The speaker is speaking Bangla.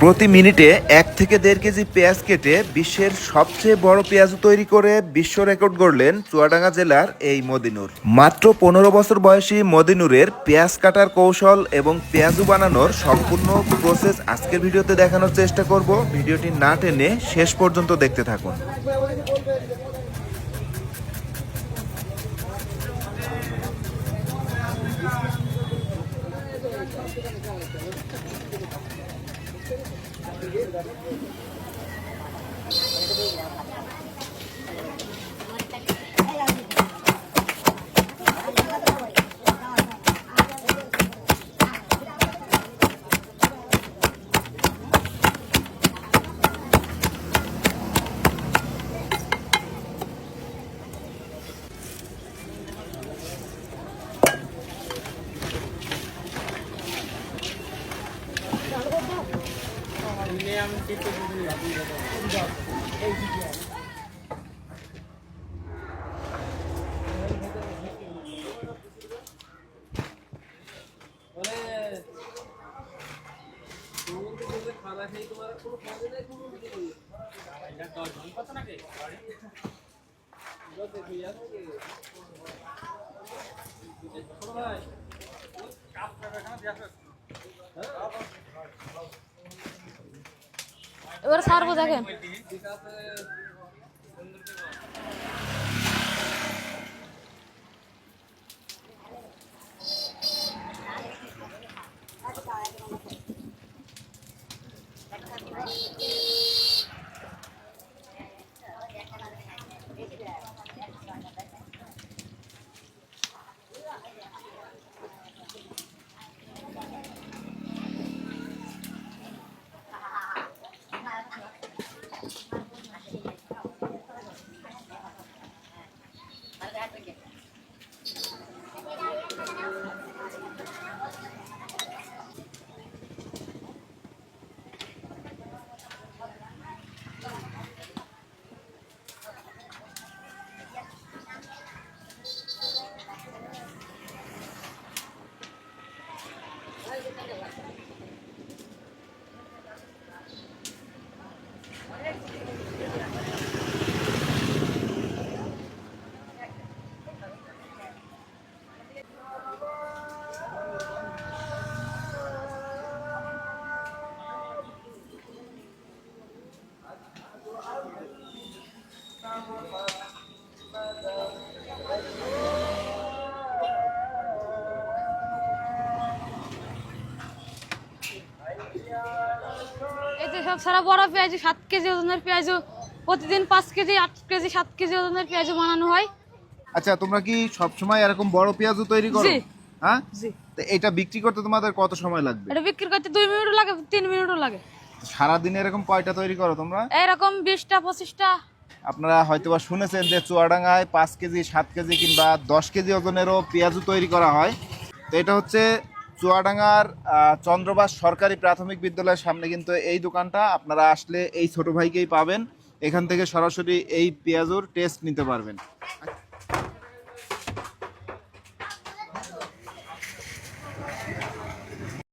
প্রতি মিনিটে 1 থেকে 1.5 কেজি পেঁয়াজ কেটে বিশ্বের সবচেয়ে বড় পেঁয়াজু তৈরি করে বিশ্ব রেকর্ড গড়লেন চুয়াডাঙ্গা জেলার এই মদিনুর। মাত্র 15 বছর বয়সী মদিনুরের পেঁয়াজ কাটার কৌশল এবং পেঁয়াজু বানানোর সম্পূর্ণ প্রসেস আজকের ভিডিওতে দেখানোর চেষ্টা করব। ভিডিওটি না টেনে শেষ পর্যন্ত দেখতে থাকুন। এবার ছাড়বো দেখেন। সব সারা বড় পেঁয়াজ 7 কেজি ওজনের পেঁয়াজ প্রতিদিন 5 কেজি 8 কেজি 7 কেজি ওজনের পেঁয়াজ বানানো হয়। আচ্ছা, তোমরা কি সব সময় এরকম বড় পেঁয়াজু তৈরি করো? জি। হ্যাঁ জি। তো এটা বিক্রি করতে তোমাদের কত সময় লাগবে? এটা বিক্রি করতে 2 মিনিটও লাগে, 3 মিনিটও লাগে। সারা দিনে এরকম কয়টা তৈরি করো তোমরা? এরকম 20টা 25টা। আপনারা হয়তোবা শুনেছেন যে চুয়াডাঙ্গায় 5 কেজি 7 কেজি কিংবা 10 কেজি ওজনেরও পেঁয়াজু তৈরি করা হয়। তো এটা হচ্ছে চুয়াডাঙ্গার চন্দ্রবাস সরকারি প্রাথমিক বিদ্যালয়ের সামনে কিন্তু এই দোকানটা। আপনারা আসলে এই ছোট ভাইকেই পাবেন, এখান থেকে সরাসরি এই পেঁয়াজুর টেস্ট নিতে পারবেন।